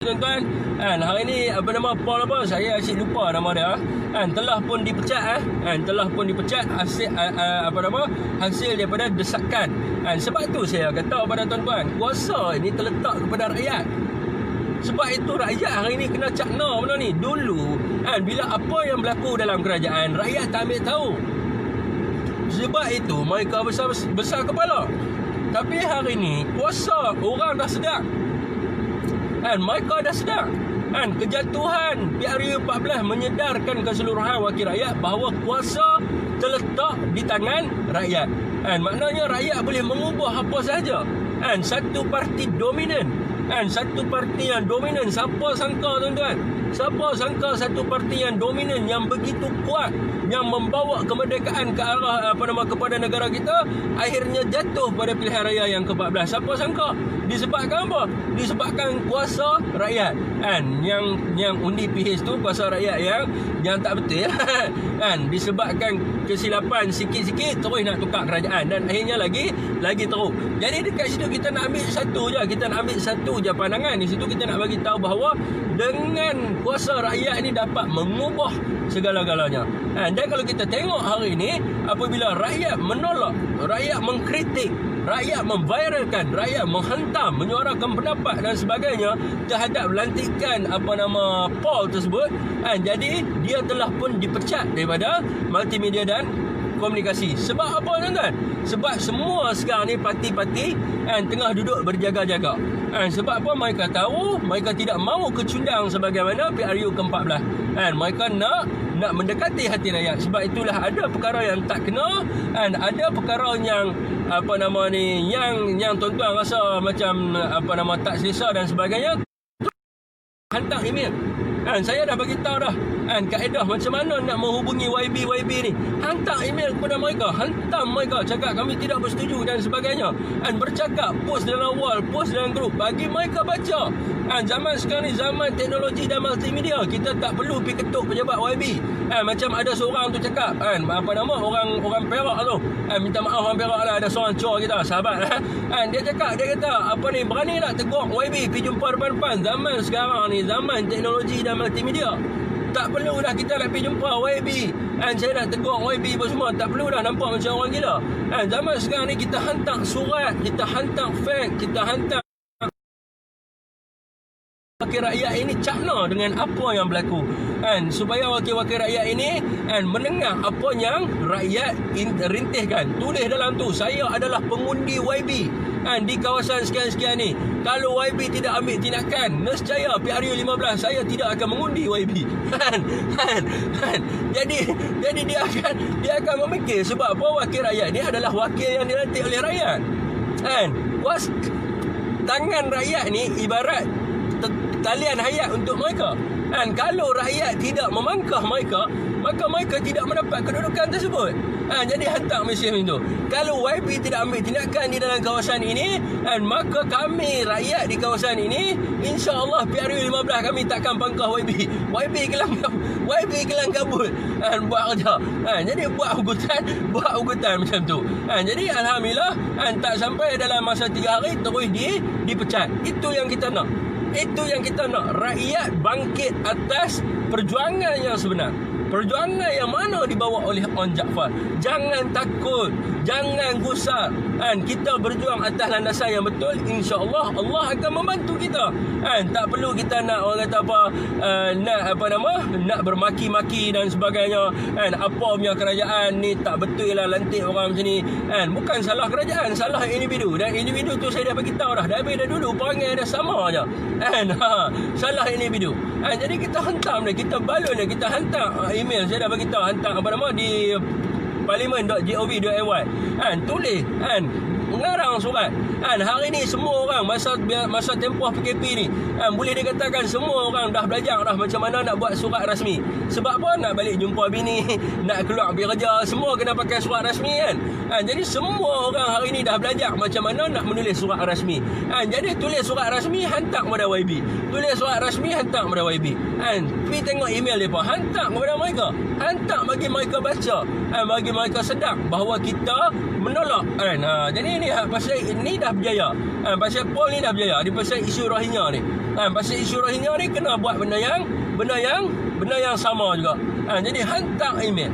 tuan-tuan. Kan hari ni apa nama Paul apa? Saya asyik lupa nama dia. Kan telah pun dipecat telah pun dipecat hasil hasil daripada desakan. Kan sebab tu saya kata kepada tuan-tuan, kuasa ini terletak kepada rakyat. Sebab itu rakyat hari ni kena cakna benda ni. Dulu kan bila apa yang berlaku dalam kerajaan, rakyat tak ambil tahu. Sebab itu mereka besar kepala. Tapi hari ni kuasa orang dah sedar. Kan mereka dah sedar. Kan kejatuhan PRU14 menyedarkan keseluruhan wakil rakyat bahawa kuasa terletak di tangan rakyat. Kan maknanya rakyat boleh mengubah apa sahaja. Kan satu parti dominan. Kan satu parti yang dominan. Siapa sangka tuan-tuan? Siapa sangka satu parti yang dominan, yang begitu kuat, yang membawa kemerdekaan ke arah kepada negara kita, akhirnya jatuh pada pilihan raya yang ke-14. Siapa sangka? Disebabkan apa? Disebabkan kuasa rakyat. Kan yang undi PH tu kuasa rakyat yang tak betul. Kan disebabkan kesilapan sikit-sikit terus nak tukar kerajaan, dan akhirnya lagi teruk. Jadi dekat situ kita nak ambil satu je pandangan. Di situ kita nak bagi tahu bahawa dengan kuasa rakyat ini dapat mengubah segala-galanya. Dan kalau kita tengok hari ini, apabila rakyat menolak, rakyat mengkritik, rakyat memviralkan, rakyat menghantam, menyuarakan pendapat dan sebagainya terhadap lantikan Paul tersebut, jadi dia telah pun dipecat daripada multimedia dan komunikasi. Sebab apa tuan-tuan? Sebab semua sekarang ni parti-parti tengah duduk berjaga-jaga. Sebab apa? Mereka tahu mereka tidak mahu kecundang sebagaimana PRU ke-14. Mereka nak mendekati hati rakyat. Sebab itulah ada perkara yang tak kena, ada perkara yang yang tuan-tuan rasa macam tak selesa dan sebagainya, hantar email. Saya dah bagi tahu dah kaedah macam mana nak menghubungi YB ni. Hantar email kepada mereka, hantam mereka, cakap kami tidak bersetuju dan sebagainya. Bercakap, post dalam wall, post dalam grup, bagi mereka baca. Zaman sekarang ni zaman teknologi dan multimedia, kita tak perlu pergi ketuk pejabat YB. Macam ada seorang tu cakap orang Perak tu, minta maaf orang Perak lah, ada seorang cor kita, sahabat. Dia kata berani tak tegur YB pergi jumpa depan-depan. Zaman sekarang ni zaman teknologi dan multimedia, tak perlu dah kita nak pergi jumpa YB. Saya nak tegur YB pun semua, tak perlu dah nampak macam orang gila. Zaman sekarang ni kita hantar surat, kita hantar fax, kita hantar wakil rakyat ini cakna dengan apa yang berlaku, supaya wakil-wakil rakyat ini mendengar apa yang rakyat rintihkan. Tulis dalam tu, saya adalah pengundi YB di kawasan sekian-sekian ni. Kalau YB tidak ambil tindakan, nescaya PRU15 saya tidak akan mengundi YB. Jadi dia akan memikir. Sebab apa? Wakil rakyat ni adalah wakil yang dilantik oleh rakyat. Tangan rakyat ni ibarat talian hayat untuk mereka. Kalau rakyat tidak memangkah mereka, maka mereka tidak mendapat kedudukan tersebut. Jadi hantar mesej itu. Kalau YB tidak ambil tindakan di dalam kawasan ini, maka kami rakyat di kawasan ini, insya-Allah PRU15 kami takkan pangkah YB. YB kelang kabut buat kerja. Jadi buat ugutan macam tu. Jadi alhamdulillah tak sampai dalam masa 3 hari terus dipecat. Itu yang kita nak. Rakyat bangkit atas perjuangan yang sebenar. Perjuangan yang mana dibawa oleh On Jaafar. Jangan takut, jangan gusar. Kita berjuang atas landasan yang betul, insya-Allah Allah akan membantu kita. Tak perlu kita nak orang kata nak bermaki-maki dan sebagainya. Apa punya kerajaan ni tak betul lah lantik orang macam ni. Bukan salah kerajaan, salah individu. Dan individu tu saya dah bagi tahu dah. Dari dulu perangai dah sama aja. Salah individu. Jadi kita hantam dia, kita balon dia, kita hantar email. Saya dah bagi tahu, hantar di parlimen.gov.my. Tulis mengarang surat. Hari ni semua orang masa tempoh PKP ni, boleh dikatakan semua orang dah belajar dah macam mana nak buat surat rasmi. Sebab apa? Nak balik jumpa bini, nak keluar pergi kerja, semua kena pakai surat rasmi jadi semua orang hari ni dah belajar macam mana nak menulis surat rasmi. Jadi tulis surat rasmi, hantar kepada YB. Tulis surat rasmi, hantar kepada YB. Pergi tengok email mereka, hantar kepada mereka. Hantar bagi mereka baca, bagi mereka sedar bahawa kita menolak. Jadi ini pasal ini dah berjaya. Pasal Paul ni dah berjaya. Dia pasal isu Rohingya ni. Pasal isu Rohingya ni kena buat benda yang sama juga. Jadi hantar email.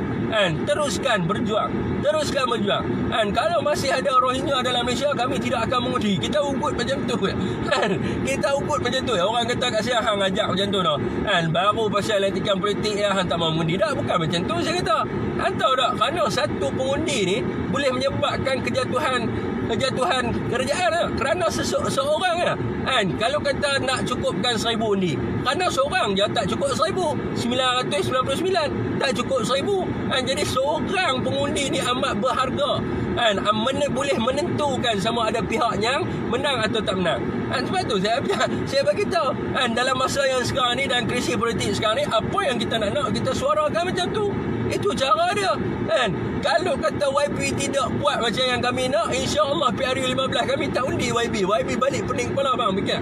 Teruskan berjuang. Kalau masih ada Rohingya dalam Malaysia, kami tidak akan mengundi. Kita ugut macam tu. Kita ugut macam tu. Orang kata kat saya hang ajak macam tu dah. Baru pasal letikan politik hang tak mau mengundi. Tak, bukan macam tu saya kata. Hang tahu tak, kerana satu pengundi ni boleh menyebabkan kejatuhan kerajaan kerana seorang kalau kata nak cukupkan 1,000 undi, kerana seorang je tak cukup 1,999, tak cukup 1,000. Jadi seorang pengundi ni amat berharga, boleh menentukan sama ada pihak yang menang atau tak menang. Sebab tu saya bagi tahu, dalam masa yang sekarang ni dan krisis politik sekarang ni, apa yang kita nak kita suarakan macam tu. Itu cara dia. Kalau kata YB tidak buat macam yang kami nak, insya-Allah PRU 15 kami tak undi YB. YB balik pening kepala bang fikir.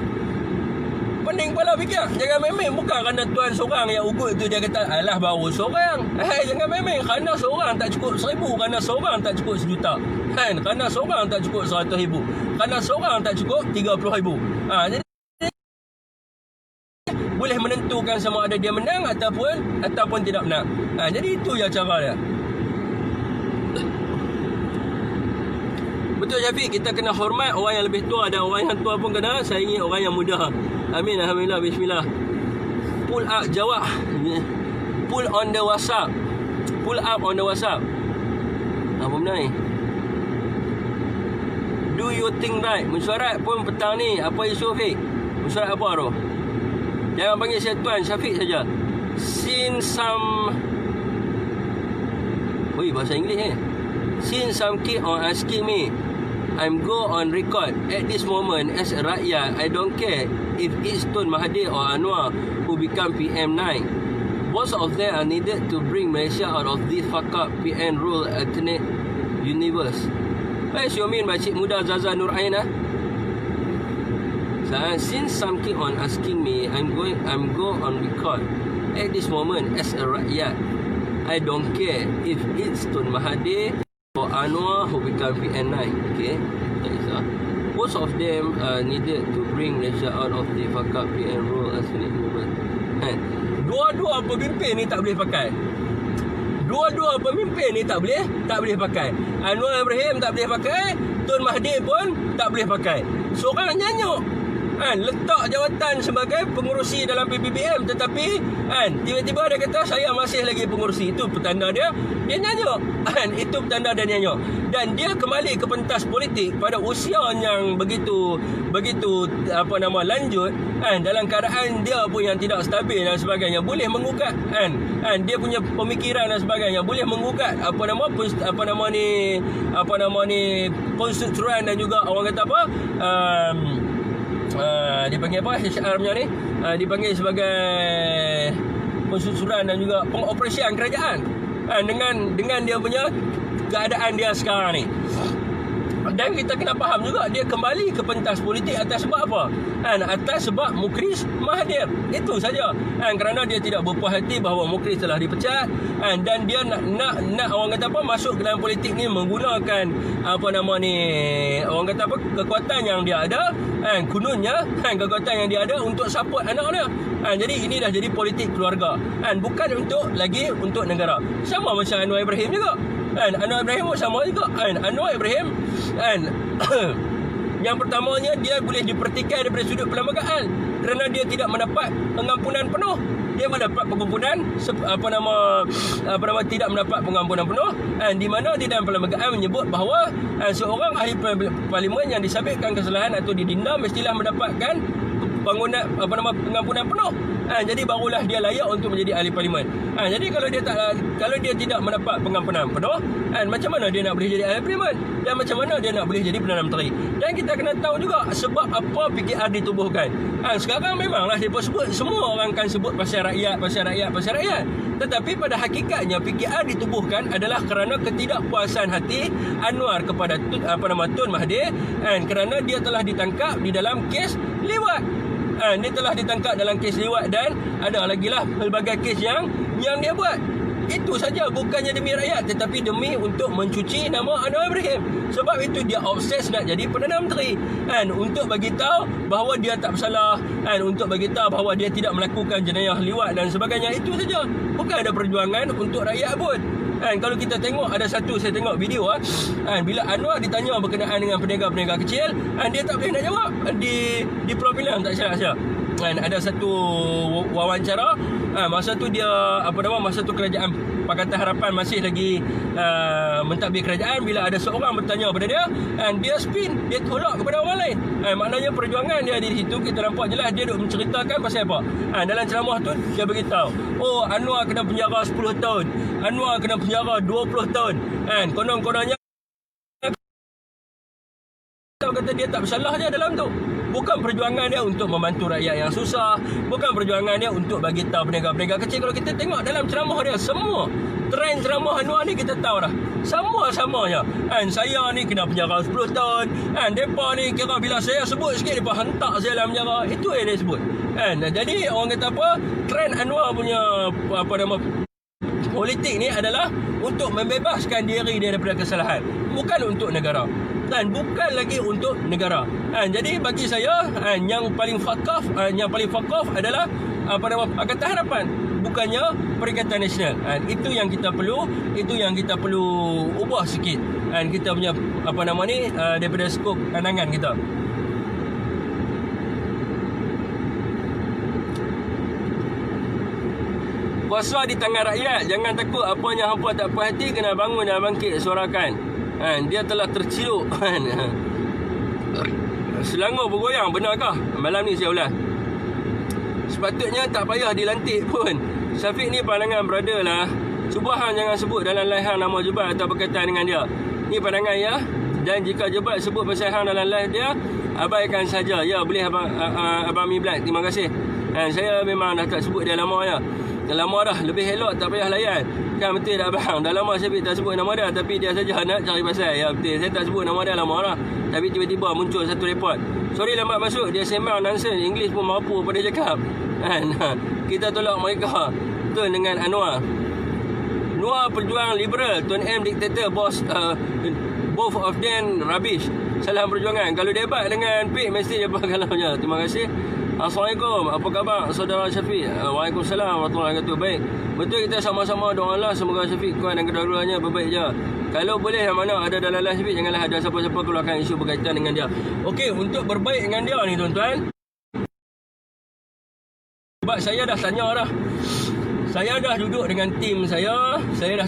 Pening kepala fikir. Jangan main-main, bukan kerana tuan seorang yang ugut tu dia kata alah baru seorang. Jangan main-main, kerana seorang tak cukup 1,000, kerana seorang tak cukup 1,000,000. Kerana seorang tak cukup 100,000. Kerana seorang tak cukup 30,000. Jadi boleh menentukan sama ada dia menang ataupun tidak menang. Jadi itu ya cara dia. Betul Syafiq, kita kena hormat orang yang lebih tua, dan orang yang tua pun kena saingi orang yang muda. Amin, alhamdulillah, bismillah. Pull up jawab. Pull on the WhatsApp. Pull up on the WhatsApp. Apa benda ni? Do you think right? Mesyuarat pun petang ni. Apa isu Fiq? Mesyuarat apa tu? Jangan panggil saya Tuan Syafiq saja. Since some bahasa Inggeris Since some kid on asking me, I'm go on record at this moment as a rakyat, I don't care if it's Tun Mahathir or Anwar who become PM9. Both of them are needed to bring Malaysia out of this fuck up PN rule alternate universe. What you mean by Cik Muda Zaza Nur Ain? Since some keep on asking me, I'm go on record at this moment as a rakyat, I don't care if it's Tun Mahathir or Anwar who become PN9. Okay, that is both of them needed to bring Malaysia out of the fuck up PN rule as an movement. Dua-dua pemimpin ni tak boleh pakai. Dua-dua pemimpin ni tak boleh pakai. Anwar Ibrahim tak boleh pakai, Tun Mahathir pun tak boleh pakai. Seorang nyanyuk letak jawatan sebagai pengurusi dalam PBBM, tetapi tiba-tiba dia kata saya masih lagi pengurusi. Itu petanda dia nyanyuk. Itu petanda dia nyanyuk. Dan dia kembali ke pentas politik pada usia yang begitu lanjut, dalam keadaan dia pun yang tidak stabil dan sebagainya, boleh menggugat dia punya pemikiran dan sebagainya, boleh menggugat konstituen dan juga orang kata dipanggil apa HR punya ni, dipanggil sebagai konstituen dan juga pengoperasian kerajaan dengan dia punya keadaan dia sekarang ni. Dan kita kena faham juga dia kembali ke pentas politik atas sebab apa? Atas sebab Mukris Mahathir. Itu saja. Kerana dia tidak berpuas hati bahawa Mukris telah dipecat, dan dia nak orang kata masuk ke dalam politik ni menggunakan orang kata kekuatan yang dia ada, kononnya kekuatan yang dia ada untuk support anak dia. Jadi ini dah jadi politik keluarga, bukan untuk negara. Sama macam Anwar Ibrahim juga. Anwar Ibrahim pun sama juga. Anwar Ibrahim yang pertamanya dia boleh dipertikai daripada sudut perlembagaan kerana dia tidak mendapat pengampunan penuh. Dia mendapat pengampunan tidak mendapat pengampunan penuh, di mana di dalam perlembagaan menyebut bahawa seorang ahli parlimen yang disabitkan kesalahan atau didenda mestilah mendapatkan pengampunan penuh. Jadi barulah dia layak untuk menjadi ahli parlimen. Jadi kalau dia tidak mendapat pengampunan penuh, macam mana dia nak boleh jadi ahli parlimen? Dan macam mana dia nak boleh jadi Perdana Menteri? Dan kita kena tahu juga sebab apa PKR ditubuhkan. Sekarang memanglah dia sebut, semua orang kan sebut pasal rakyat. Tetapi pada hakikatnya PKR ditubuhkan adalah kerana ketidakpuasan hati Anwar kepada Tun Mahathir, kerana dia telah ditangkap di dalam kes liwat. Dia telah ditangkap dalam kes liwat dan ada lagi lah pelbagai kes yang dia buat. Itu saja, bukannya demi rakyat tetapi demi untuk mencuci nama Anwar Ibrahim. Sebab itu dia obses nak jadi Perdana Menteri, kan, untuk bagi tahu bahawa dia tak bersalah, kan, untuk bagi tahu bahawa dia tidak melakukan jenayah liwat dan sebagainya. Itu saja. Bukan ada perjuangan untuk rakyat pun. Kan, kalau kita tengok ada satu, saya tengok video kan, bila Anwar ditanya berkenaan dengan peniaga-peniaga kecil, kan, dia tak boleh nak jawab di Pulau Pinang, tak silap saya. Kan, ada satu wawancara, masa tu dia masa tu kerajaan Pakatan Harapan masih lagi mentadbir kerajaan. Bila ada seorang bertanya kepada dia, kan, dia spin, dia tolak kepada orang lain. Maknanya perjuangan dia di situ kita nampak jelas dia duk menceritakan pasal apa. Dalam ceramah tu dia beritahu, oh, Anwar kena penjara 10 tahun, Anwar kena penjara 20 tahun, kan, konon-kononnya kata dia tak bersalah je dalam tu. Bukan perjuangan dia untuk membantu rakyat yang susah, bukan perjuangan dia untuk bagi tahu peniaga-peniaga kecil. Kalau kita tengok dalam ceramah dia, semua trend ceramah Anwar ni kita tahu dah, sama-samanya, kan, saya ni kena penjara 10 tahun, kan, depa ni kira bila saya sebut sikit depa hantar saya dalam penjara. Itu yang dia sebut, kan. Jadi orang kata apa, trend Anwar punya politik ni adalah untuk membebaskan diri dia daripada kesalahan, bukan untuk negara, dan bukan lagi untuk negara. Jadi bagi saya, yang paling fakaf adalah Pakatan Harapan, bukannya Perikatan Nasional. Itu yang kita perlu ubah sikit, kita punya daripada skop pandangan kita. Kuasa di tangan rakyat. Jangan takut apanya hampa tak puas hati, kena bangun dan bangkit suarakan. Dia telah terciduk. Selangor bergoyang, benarkah? Malam ni saya ulas. Sepatutnya tak payah dilantik pun. Syafiq ni pandangan brother lah. Subhan jangan sebut dalam live hang nama Jebat atau berkaitan dengan dia. Ni pandangan ya. Dan jika Jebat sebut pasal hang dalam live dia, abaikan saja. Ya, boleh Abang Mi Black. Terima kasih. Saya memang dah tak sebut dia lama ya. Dah lama dah, lebih elok tak payah layan. Kan betul tak abang? Dah lama Syafiq tak sebut nama dia, tapi dia saja nak cari pasal. Ya betul, saya tak sebut nama dia lama dah. Tapi tiba-tiba muncul satu report. Sorry lambat masuk, dia sembang nonsense, English pun mampu pada cakap. Kita tolak mereka. Betul dengan Anwar. Noah perjuang liberal, Tuan M diktator, bos, both of them rubbish. Salam perjuangan. Kalau debat dengan Pik mesti dia kalaunya. Terima kasih. Assalamualaikum, apa khabar saudara Syafiq? Waalaikumsalam warahmatullahi wabarakatuh. Baik, betul, kita sama-sama doa Allah semoga Syafiq kuat dan kedua-duanya berbaik je. Kalau boleh yang mana ada dalam live Syafiq, janganlah ada siapa-siapa keluarkan isu berkaitan dengan dia. Okey, untuk berbaik dengan dia ni tuan-tuan, sebab saya dah tanya dah, saya dah duduk dengan tim saya dah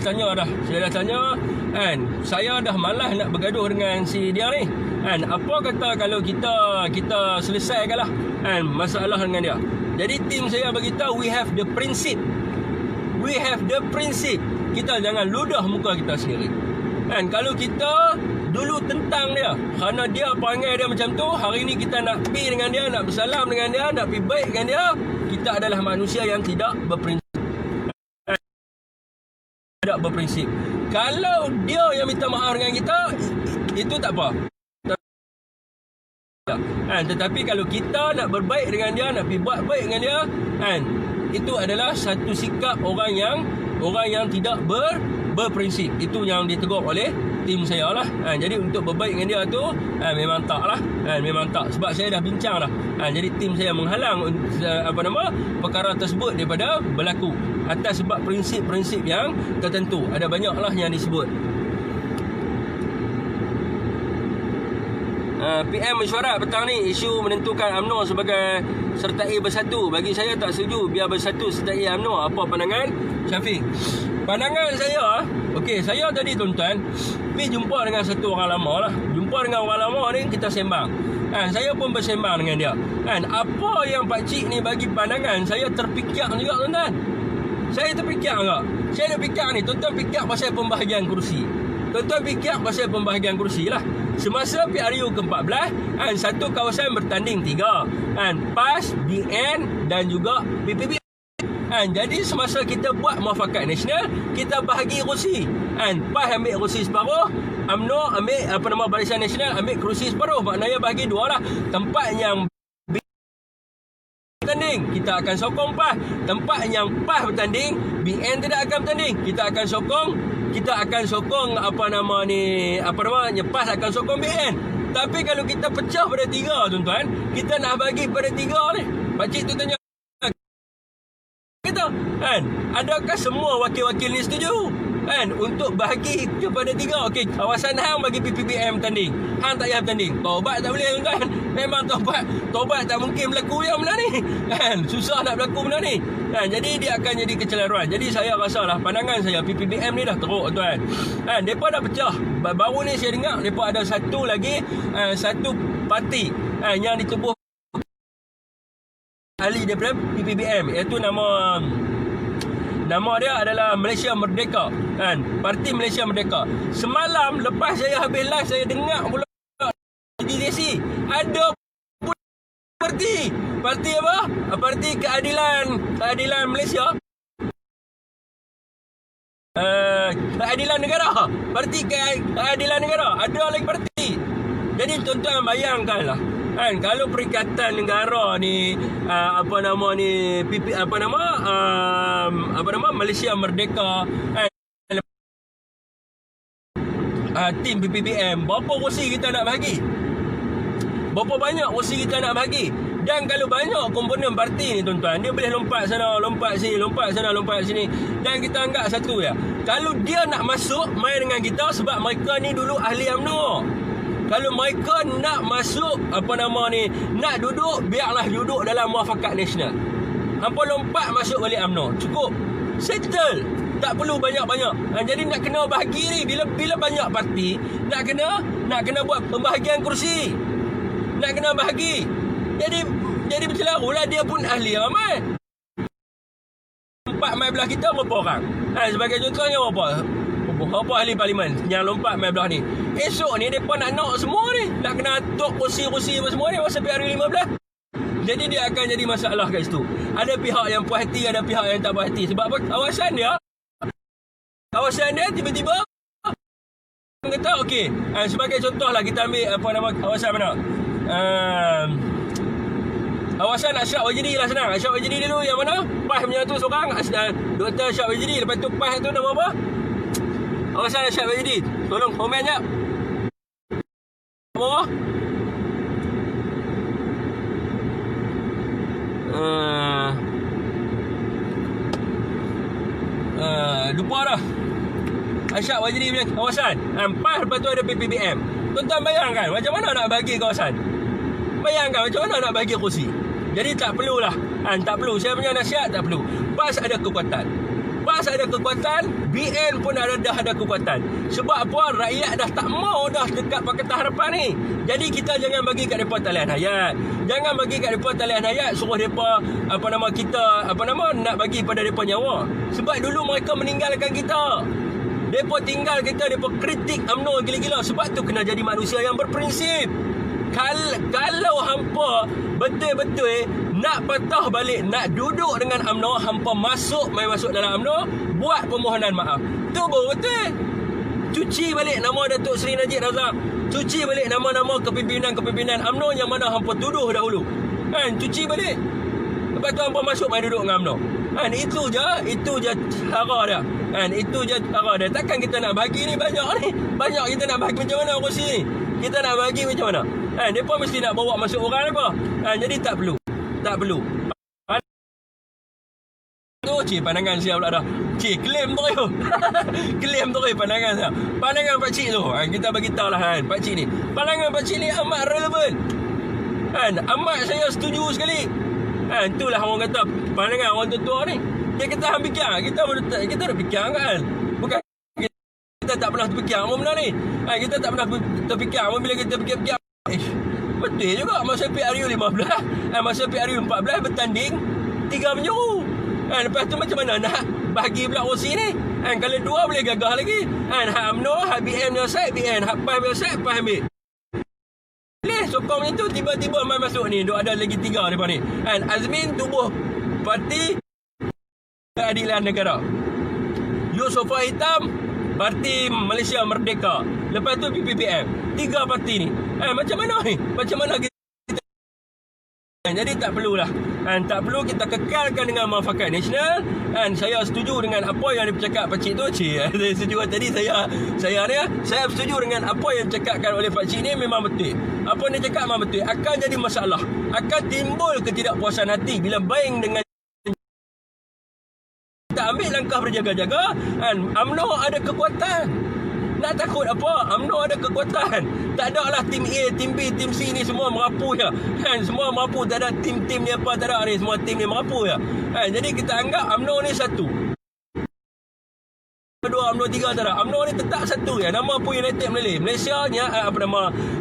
tanya kan, saya dah malas nak bergaduh dengan si dia ni kan. Apa kata kalau kita selesaikanlah kan masalah dengan dia. Jadi tim saya beritahu, we have the principle. Kita jangan ludah muka kita sendiri kan. Kalau kita dulu tentang dia kerana dia panggil dia macam tu, hari ni kita nak pergi dengan dia, nak bersalam dengan dia, nak pergi baik dengan dia, kita adalah manusia yang tidak berprinsip. Kalau dia yang minta maaf dengan kita, itu tak apa. Tetapi kalau kita nak berbaik dengan dia, nak pergi buat baik dengan dia, itu adalah satu sikap orang yang tidak berprinsip. Itu yang ditegur oleh tim saya lah. Jadi untuk berbaik dengan dia tu memang tak lah. Memang tak. Sebab saya dah bincang dah. Jadi tim saya menghalang perkara tersebut daripada berlaku atas sebab prinsip-prinsip yang tertentu. Ada banyak lah yang disebut. PM mesyuarat petang ni isu menentukan UMNO sebagai sertai bersatu. Bagi saya tak setuju biar bersatu sertai UMNO. Apa pandangan Syafiq? Pandangan saya, okey, saya tadi tuan-tuan pergi jumpa dengan satu orang lama lah. Jumpa dengan orang lama ni, kita sembang. Saya pun bersembang dengan dia. Apa yang pakcik ni bagi pandangan, saya terfikir juga tuan-tuan. Saya terfikir juga. Saya nak fikir ni, tuan-tuan fikir pasal pembahagian kursi. Tuan-tuan fikir pasal pembahagian kursi lah. Semasa PRU ke-14, satu kawasan bertanding 3. PAS, BN dan juga PPB. Jadi semasa kita buat muafakat nasional, kita bahagi kerusi. PAS ambil kerusi separuh, UMNO ambil Barisan Nasional ambil kerusi separuh. Maknanya bahagi dua lah. Tempat yang bertanding bertanding, kita akan sokong PAS. Tempat yang PAS bertanding, BN tidak akan bertanding. Kita akan sokong PAS akan sokong BN. Tapi kalau kita pecah pada 3, tuan-tuan, kita nak bagi pada 3 ni. Pakcik tu tanya kita, kan? Adakah semua wakil-wakil ni setuju? Kan? Untuk bahagi kepada 3. Okey, kawasan hang bagi PPBM bertanding. Hang tak payah bertanding. Taubat tak boleh, tuan-tuan. Memang taubat tak mungkin berlaku yang benda ni. Kan? Susah nak berlaku benda ni. Kan? Jadi dia akan jadi kecelaruan. Jadi saya rasalah, pandangan saya PPBM ni dah teruk, tuan. Kan? Depa dah pecah. Baru ni saya dengar depa ada satu parti yang ditubuh ahli daripada PPBM, iaitu nama dia adalah Malaysia Merdeka, kan? Parti Malaysia Merdeka. Semalam lepas saya habis live, saya dengar pula di DSC ada parti apa? Parti Keadilan Malaysia. Keadilan Negara. Parti Keadilan Negara. Ada lagi parti. Jadi tuan-tuan bayangkanlah, kan, kalau Perikatan Negara ni Malaysia Merdeka, kan, tim PPBM, berapa kursi kita nak bahagi? Berapa banyak kursi kita nak bahagi? Dan kalau banyak komponen parti ni, tuan-tuan, dia boleh lompat sana, lompat sini, lompat sana, lompat sini. Dan kita anggap satu ya, kalau dia nak masuk main dengan kita sebab mereka ni dulu ahli UMNO. Kalau mereka nak masuk nak duduk, biarlah duduk dalam Muafakat Nasional. Hampa lompat masuk balik UMNO, cukup, settle. Tak perlu banyak-banyak. Jadi nak kena bahagi ni, bila banyak parti, nak kena buat pembahagian kursi. Nak kena bahagi. Jadi bercelarulah, dia pun ahli ramai. 4 mai belah kita berapa orang? Sebagai contohnya berapa ahli parlimen yang lompat mai belah ni. Esok ni mereka nak semua ni, nak kena atuk kursi-kursi semua ni masa PRU 15. Jadi dia akan jadi masalah kat situ. Ada pihak yang puas hati, ada pihak yang tak puas hati. Sebab apa? Kawasan dia tiba-tiba kata okey, sebagai contoh lah, kita ambil kawasan mana? Kawasan Ashraf Wajidi lah, senang. Ashraf Wajidi dulu yang mana? PAS punya tu seorang, Dr. Ashraf Wajidi. Lepas tu PAS tu nama apa? Kawasan Ashraf Wajidi. Tolong komen jap. Apa? Lupa dah. Ashraf Wajidi punya kawasan. PAS, lepas tu ada PPBM. Tuan-tuan bayangkan macam mana nak bagi kawasan. Bayangkan macam mana nak bagi kursi. Jadi tak perlulah. Tak perlu. Saya punya nasihat, tak perlu. PAS ada kekuatan. BN pun dah ada kekuatan. Sebab apa? Rakyat dah tak mau dah dekat Pakatan Harapan ni. Jadi kita jangan bagi kat mereka talian hayat. Jangan bagi kat mereka talian hayat, suruh mereka nak bagi pada mereka nyawa. Sebab dulu mereka meninggalkan kita. Mereka tinggal kita, mereka kritik UMNO gila-gila. Sebab tu kena jadi manusia yang berprinsip. Kalau hampa betul-betul nak patah balik, nak duduk dengan UMNO, hampa masuk dalam UMNO, buat permohonan maaf. Tu baru betul. Cuci balik nama Datuk Seri Najib Razak. Cuci balik nama-nama kepimpinan UMNO yang mana hampa tuduh dahulu. Kan, cuci balik. Lepas tu hampa masuk main duduk dengan UMNO. Kan, itu je cara dia. Kan, itu je cara dia. Takkan kita nak bagi ni banyak ni. Banyak kita nak bagi macam mana kursi ni? Kita nak bagi macam mana? Mereka mesti nak bawa masuk orang apa? Jadi tak perlu. Pandangan saya pula dah. Klaim tu. Klaim tu pandangan saya. Pandangan pakcik tu. Kita bagi tahu lah pakcik ni. Pandangan pakcik ni amat relevan. Amat saya setuju sekali. Itulah orang kata pandangan orang tua ni. Dia kata hang fikir. Kita dah fikir kan. Bukan kita tak pernah terfikir apa benda ni. Kita tak pernah terfikir. Bila kita fikir-fikir, betul juga masa PRU 15, masa PRU 14 bertanding 3 penjuru. Lepas tu macam mana nak bagi pula kursi ni? Kalau 2 boleh gagah lagi. Hak UMNO, hak BN punya side, BN. Hak PAS punya side, PAS ambil. Boleh sokong macam tu, tiba-tiba main masuk ni. Ada lagi 3 depan ni. Azmin tubuh Parti Keadilan Negara. Yusofa Hitam, Parti Malaysia Merdeka. Lepas tu PPBM. 3 parti ni. Macam mana ni? Macam mana kita Jadi tak perlulah. Tak perlu kita kekalkan dengan muafakat nasional. Saya setuju dengan apa yang dipercakap Pakcik tu. Saya setuju tadi saya setuju dengan apa yang dicakapkan oleh Pakcik ni memang betul. Apa yang dia cakap memang betul. Akan jadi masalah. Akan timbul ketidakpuasan hati bila baing dengan kita ambil langkah berjaga-jaga. UMNO ada kekuatan. Nak takut apa? UMNO ada kekuatan. Tak ada lah tim A, tim B, tim C ni semua merapu je. Semua merapu. Tak ada tim-tim ni apa. Tak ada ni. Semua tim ni merapu je. Jadi kita anggap UMNO ni satu. Dua, UMNO tiga tak ada. UMNO ni tetap satu je. Nama pun United Malaysia ni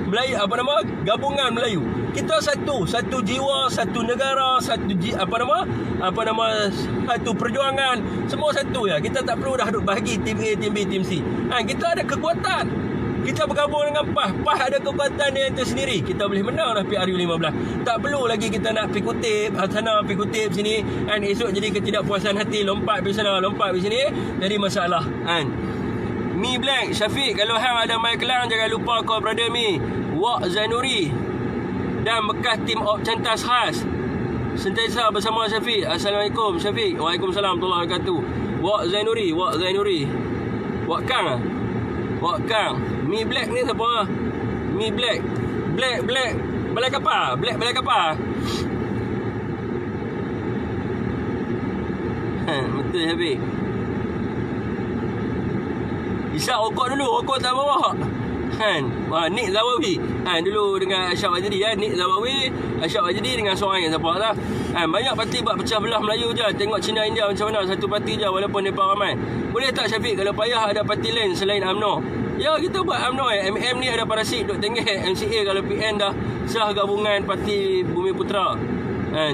Melayu, Gabungan Melayu. Kita satu jiwa, satu negara, satu satu perjuangan, semua satu ya. Kita tak perlu dah duk bahagi tim A, tim B, tim C. Kita ada kekuatan. Kita bergabung dengan PAS. PAS ada kekuatan dia tersendiri. Kita boleh menang dah PRU15. Tak perlu lagi kita nak pergi kutip sana, pergi kutip sini. Esok jadi ketidakpuasan hati, lompat pergi sana, lompat pergi sini. Jadi masalah. Mi Black, Syafiq, kalau hang ada mai Kelang jangan lupa call brother Mi, Wak Zainuri dan bekas tim op cantas khas sentiasa bersama Syafiq. Assalamualaikum Syafiq. Waalaikumsalam warahmatullahi wabarakatuh. Wak Zainuri, Wak Kang. Wak Kang. Mi Black ni siapa? Mi Black. Black balai kapal. Black balai kapal. Betul Syafiq. Isyak rokok dulu, rokok tak bawa. Nick Zawawi dulu dengan Asyaf Wajdi Nick Zawawi, Asyaf Wajdi dengan seorang yang siapa lah. Banyak parti buat pecah belah Melayu je. Tengok Cina India macam mana, satu parti je walaupun mereka ramai. Boleh tak Syafiq kalau payah ada parti lain selain UMNO? Ya, kita buat UMNO. MM ni ada parasit duk tenggeh. MCA kalau PN dah sah gabungan parti Bumi Putera.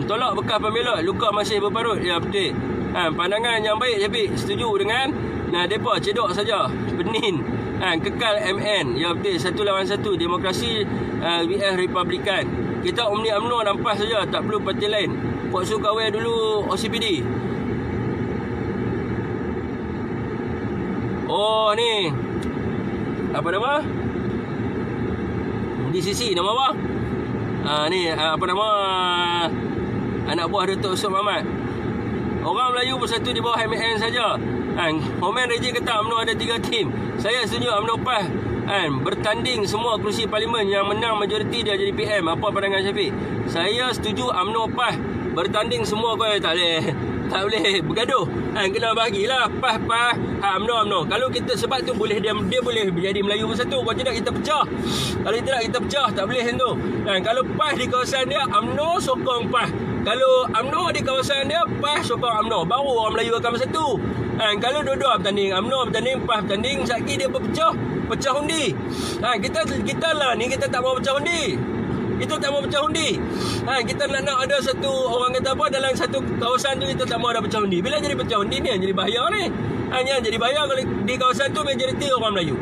Tolak bekas pembelot, luka masih berparut. Ya betul. Pandangan yang baik Syafiq, setuju dengan mereka cedok saja. Penin. Kekal MN. Ya betul. Satu lawan satu. Demokrasi VS Republikan. Kita Omni UMNO dan PAS saja. Tak perlu parti lain. Puak Su kawal dulu OCPD. Oh ni. Apa nama? DCC nama apa? Ni apa nama? Anak buah Datuk Usop Muhammad. Orang Melayu bersatu di bawah MN saja. Komen Rejim kata UMNO ada 3 tim. Saya setuju UMNO PAS bertanding semua kerusi parlimen. Yang menang majoriti dia jadi PM. Apa pandangan Syafiq? Saya setuju UMNO PAS bertanding semua. Tak boleh bergaduh. Kena bahagilah PAS UMNO. Kalau kita sebab tu boleh dia boleh jadi Melayu bersatu. Kalau tidak kita pecah. Kalau tidak kita pecah. Tak boleh tu. Kalau PAS di kawasan dia, UMNO sokong PAS. Kalau UMNO di kawasan dia, PAS sokong UMNO. Baru orang Melayu akan bersatu. Kalau dua-dua bertanding, UMNO bertanding, PAS bertanding, sekali dia pecah undi. Kita lah ni kita tak mau pecah undi. Itu tak mau pecah undi. Kita nak ada satu orang kata apa dalam satu kawasan tu kita tak mau ada pecah undi. Bila jadi pecah undi ni yang jadi bahaya ni. Yang jadi bahaya kalau di kawasan tu majoriti orang Melayu.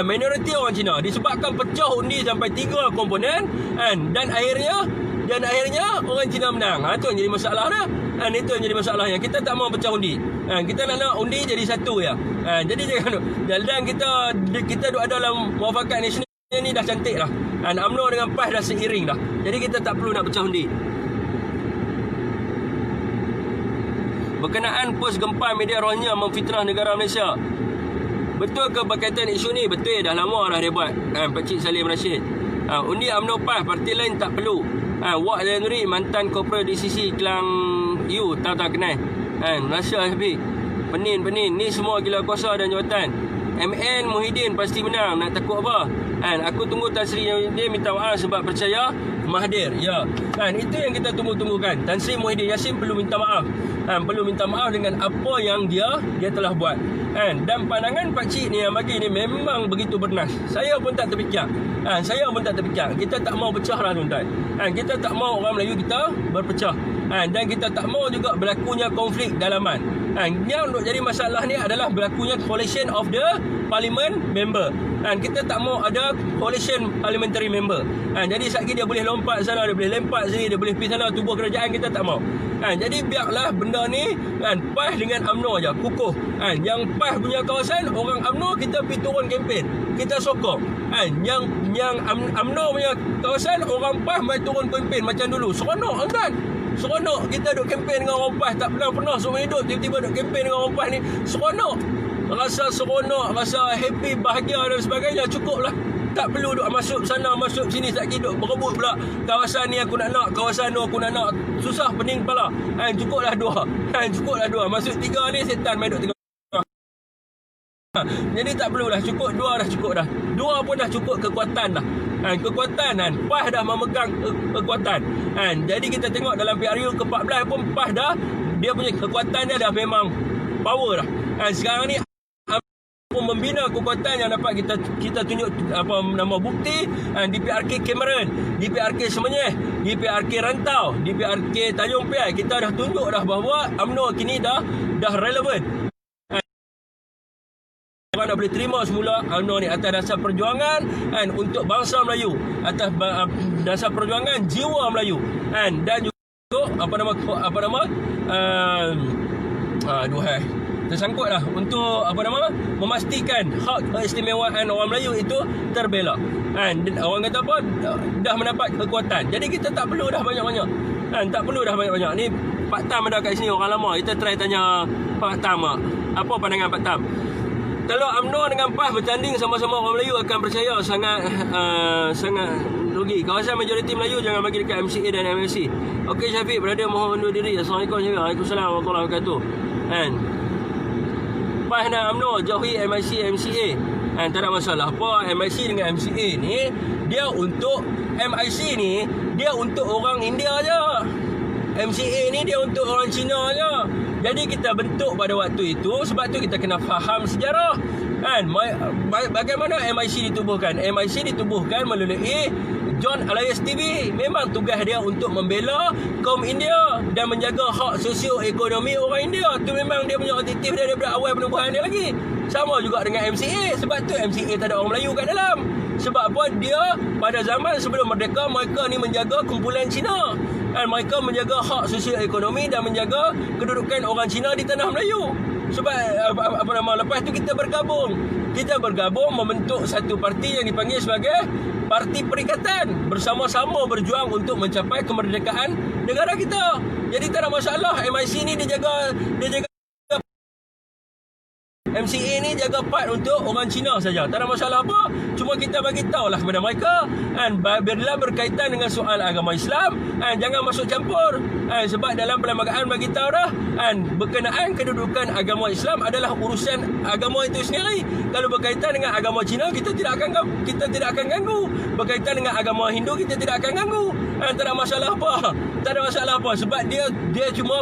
Minoriti orang Cina. Disebabkan pecah undi sampai 3 komponen dan akhirnya orang Cina menang. Itu yang jadi masalah dah. Itu yang jadi masalahnya. Kita tak mau pecah undi. Kita nak undi jadi satu ya. Jadi dan kita ada dalam muafakat nasional ni dah cantik dah. UMNO dengan PAS dah seiring dah. Jadi kita tak perlu nak pecah undi. Berkenaan pos gempa media Rohingya memfitnah negara Malaysia. Betul ke berkaitan isu ni? Betul, dah lama dah dia buat. Pakcik Salim Rashid. Undi UMNO PAS, parti lain tak perlu. Wak Zainuri, mantan Korporal DCC Kelang U, tak kenal. Malaysia Habib. Penin. Ni semua gila kuasa dan jawatan. MN Muhyiddin pasti menang. Nak takut apa? Aku tunggu Tan Sri Muhyiddin minta maaf sebab percaya Mahathir. Ya. Itu yang kita tunggu-tunggukan. Tan Sri Muhyiddin Yassin perlu minta maaf. Perlu minta maaf dengan apa yang dia telah buat. Dan pandangan pakcik ni yang bagi ni memang begitu bernas. Saya pun tak terfikir. Kita tak mau pecah lah tuan-tuan. Kita tak mau orang Melayu kita berpecah. Dan kita tak mau juga berlakunya konflik dalaman. Yang untuk jadi masalah ni adalah berlakunya coalition of the parliament member. Kita tak mau ada coalition parliamentary member. Jadi sekali dia boleh lompat sana, dia boleh lempat sini, dia boleh pergi sana tubuh kerajaan, kita tak mau. Jadi biarlah benda ni PAS dengan UMNO je kukuh. Yang PAS punya kawasan orang UMNO kita pergi turun kempen, kita sokong. Yang UMNO punya kawasan, orang PAS mai turun kempen macam dulu. Seronok kan? Seronok kita duk kempen dengan orang PAS. Tak pernah seumur hidup tiba-tiba duk kempen dengan orang PAS ni. Seronok. Rasa seronok, rasa happy, bahagia dan sebagainya. Cukup lah. Tak perlu duk masuk sana, masuk sini, tak duk berebut pula. Kawasan ni aku nak, kawasan tu aku nak. Susah, pening kepala. Cukuplah dua. Cukuplah dua. Masuk tiga ni setan main duk tiga. Jadi tak perlulah, cukup dua dah, cukup dah. Dua pun dah cukup kekuatan dah. Kekuatan PAS dah memegang kekuatan. Jadi kita tengok dalam PRU ke-14 pun PAS dah, dia punya kekuatan dia dah memang power dah. Sekarang ni pun membina kekuatan yang dapat kita tunjuk nama bukti. DPRK Cameron, DPRK Semenyih, DPRK Rantau, DPRK Tanjung Piai, kita dah tunjuk dah bahawa UMNO kini dah relevan. Orang dah boleh terima semula UMNO ni atas dasar perjuangan untuk bangsa Melayu, atas dasar perjuangan jiwa Melayu, dan juga tersangkut lah untuk memastikan hak keistimewaan orang Melayu itu terbela. Orang kata apa, dah mendapat kekuatan. Jadi kita tak perlu dah banyak-banyak. Tak perlu dah banyak-banyak. Ni Pak Tam ada kat sini, orang lama. Kita try tanya Pak Tam. Apa pandangan Pak Tam? Kalau UMNO dengan PAS bertanding sama-sama, orang Melayu akan percaya sangat rugi. Kawasan majoriti Melayu jangan bagi dekat MCA dan MLC. Okey Syafiq, berada mohon undur diri. Assalamualaikum Syafiq. Waalaikumsalam warahmatullahi wabarakatuh. PAS dan UMNO jauhi MIC, MCA. Tak ada masalah apa. MIC dengan MCA ni, dia untuk MIC ni, dia untuk orang India je. MCA ni dia untuk orang Cina je. Jadi kita bentuk pada waktu itu, sebab tu kita kena faham sejarah. Bagaimana MIC ditubuhkan? MIC ditubuhkan melalui John Elias TV. Memang tugas dia untuk membela kaum India dan menjaga hak sosioekonomi orang India. Tu memang dia punya objektif dia daripada awal penubuhan dia lagi. Sama juga dengan MCA. Sebab tu MCA tak ada orang Melayu kat dalam. Sebab apa? Dia pada zaman sebelum merdeka, mereka ni menjaga kumpulan Cina. Mereka menjaga hak sosioekonomi dan menjaga kedudukan orang Cina di tanah Melayu. Sebab lepas tu kita bergabung. Kita bergabung membentuk satu parti yang dipanggil sebagai Parti Perikatan. Bersama-sama berjuang untuk mencapai kemerdekaan negara kita. Jadi tak ada masalah. MIC ni dia jaga MCA ni jaga part untuk orang Cina saja. Tak ada masalah apa. Cuma kita bagi tahulah kepada mereka, bila berkaitan dengan soal agama Islam, jangan masuk campur. Sebab dalam perlembagaan bagi tahu dah, berkenaan kedudukan agama Islam adalah urusan agama itu sendiri. Kalau berkaitan dengan agama Cina, kita tidak akan ganggu. Berkaitan dengan agama Hindu, kita tidak akan ganggu. Tak ada masalah apa. Tak ada masalah apa. Sebab dia cuma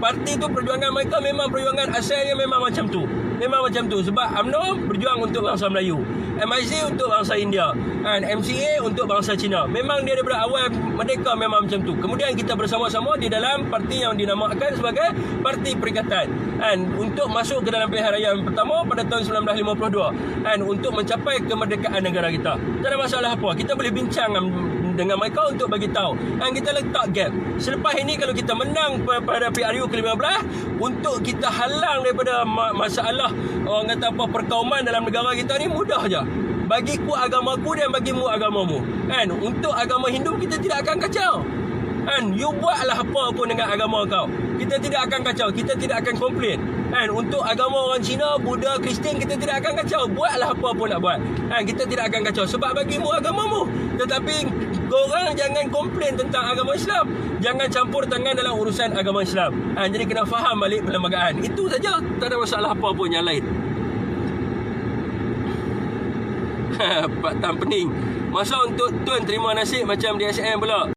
parti tu, perjuangan mereka memang perjuangan asalnya memang macam tu. Memang macam tu. Sebab UMNO berjuang untuk bangsa Melayu, MIC untuk bangsa India, MCA untuk bangsa Cina. Memang dia daripada awal merdeka memang macam tu. Kemudian kita bersama-sama di dalam parti yang dinamakan sebagai Parti Perikatan, untuk masuk ke dalam pilihan raya yang pertama pada tahun 1952, untuk mencapai kemerdekaan negara kita. Tak ada masalah apa. Kita boleh bincang dengan mereka untuk bagi tahu. Kita letak gap. Selepas ini kalau kita menang pada PRU ke-15, untuk kita halang daripada masalah orang kata apa perkauman dalam negara kita ni, mudah je. Bagiku agamaku dan bagimu agamamu. Untuk agama Hindu kita tidak akan kacau. You buatlah apa pun dengan agama kau. Kita tidak akan kacau. Kita tidak akan komplain. Untuk agama orang Cina, Buddha, Kristian, kita tidak akan kacau. Buatlah apa pun nak buat. Kita tidak akan kacau. Sebab bagimu agamamu. Tetapi korang jangan komplain tentang agama Islam. Jangan campur tangan dalam urusan agama Islam. Jadi kena faham balik perlembagaan. Itu saja. Tak ada masalah apa pun yang lain. Pak Tam pening. Masa untuk tuan terima nasib macam di SN pula.